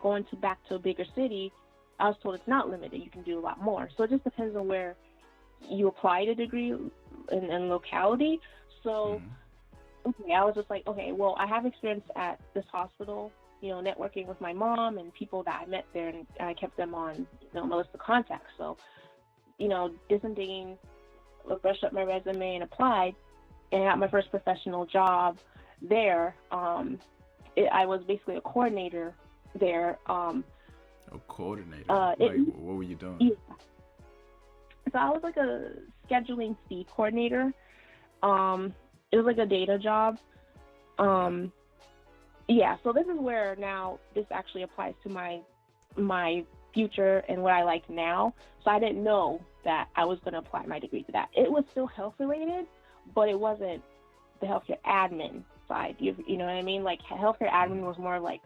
[SPEAKER 2] going to back to a bigger city, I was told it's not limited. You can do a lot more. So it just depends on where you apply the degree and locality. So, okay, I was just like, okay, well, I have experience at this hospital, networking with my mom and people that I met there, and I kept them on, my list of contacts. So, did some digging, brushed up my resume and applied, and I got my first professional job there. I was basically a coordinator there.
[SPEAKER 1] A coordinator? What were you doing?
[SPEAKER 2] Yeah. So I was like a scheduling fee coordinator. It was like a data job. Yeah, so this is where now this actually applies to my future and what I like now. So I didn't know that I was going to apply my degree to that. It was still health related, but it wasn't the healthcare admin side. You know what I mean? Like healthcare admin was more like,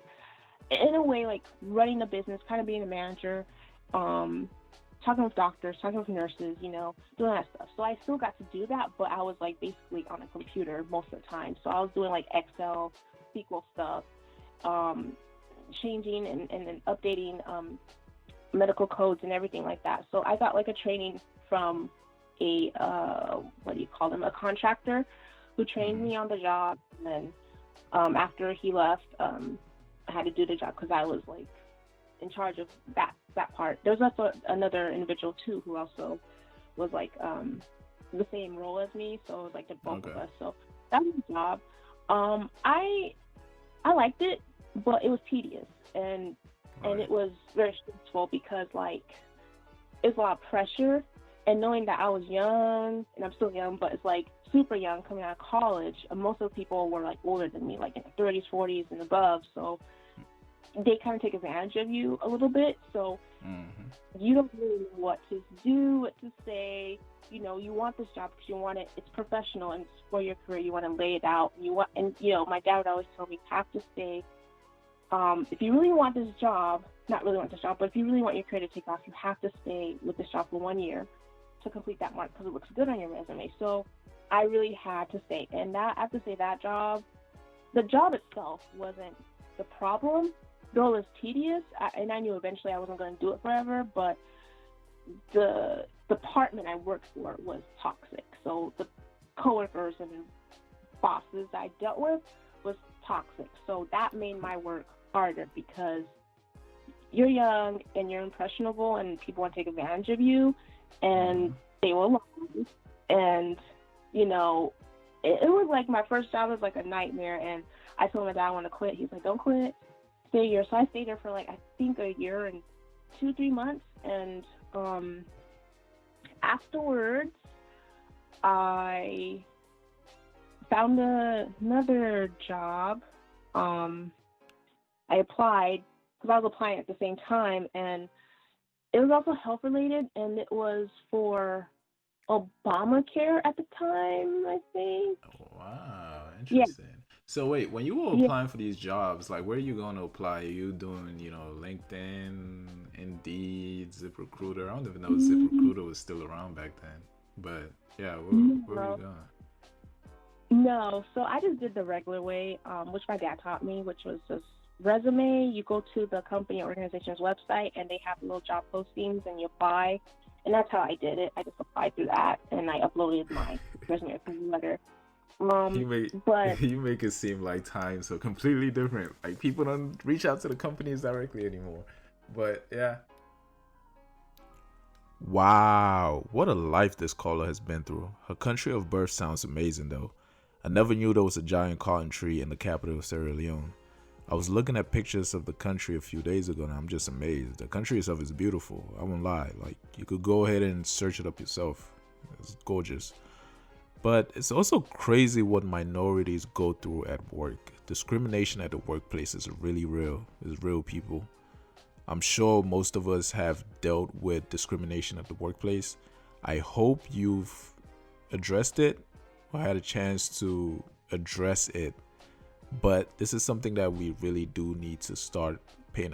[SPEAKER 2] in a way, like running a business, kind of being a manager, talking with doctors, talking with nurses, doing that stuff. So I still got to do that, but I was like basically on a computer most of the time. So I was doing like Excel, SQL stuff, changing and updating medical codes and everything like that. So I got like a training from a a contractor who trained me on the job. And then after he left, I had to do the job because I was like in charge of that part. There was also another individual too who also was like the same role as me, so it was like the both of us. So that was the job. I liked it, but it was tedious and it was very stressful because like it's a lot of pressure, and knowing that I was young and I'm still young, but it's like super young coming out of college. Most of the people were like older than me, like in their 30s, 40s and above. So they kind of take advantage of you a little bit. So you don't really know what to do, what to say. You want this job because you want it. It's professional and it's for your career. You want to lay it out. My dad would always tell me, you have to stay. If you really want this job, not really want this job, but if you really want your career to take off, you have to stay with this job for 1 year to complete that mark because it looks good on your resume. So I really had to stay. And that, I have to say, that job, the job itself wasn't the problem. Though it was tedious, and I knew eventually I wasn't going to do it forever, but the department I worked for was toxic. So the coworkers and bosses I dealt with was toxic. So that made my work harder because you're young and you're impressionable and people want to take advantage of you, and they will lie. And, it was like my first job was like a nightmare, and I told my dad I want to quit. He's like, don't quit. Stay here. So I stayed there for like, I think a year and 2-3 months. And afterwards, I found another job. I applied because I was applying at the same time, and it was also health related, and it was for Obamacare at the time, I think.
[SPEAKER 1] Wow, interesting. Yeah. So wait, when you were applying for these jobs, like where are you going to apply? Are you doing, LinkedIn, Indeed, ZipRecruiter? I don't even know if ZipRecruiter was still around back then. But yeah, where were you going?
[SPEAKER 2] No, so I just did the regular way, which my dad taught me, which was just resume. You go to the company or organization's website, and they have little job postings, and you apply. And that's how I did it. I just applied through that, and I uploaded my resume letter.
[SPEAKER 1] You make it seem like times are completely different. Like people don't reach out to the companies directly anymore. But yeah. Wow, what a life this caller has been through. Her country of birth sounds amazing though. I never knew there was a giant cotton tree in the capital of Sierra Leone. I was looking at pictures of the country a few days ago and I'm just amazed. The country itself is beautiful. I won't lie. Like you could go ahead and search it up yourself. It's gorgeous. But it's also crazy what minorities go through at work. Discrimination at the workplace is really real. It's real, people. I'm sure most of us have dealt with discrimination at the workplace. I hope you've addressed it or had a chance to address it, but this is something that we really do need to start paying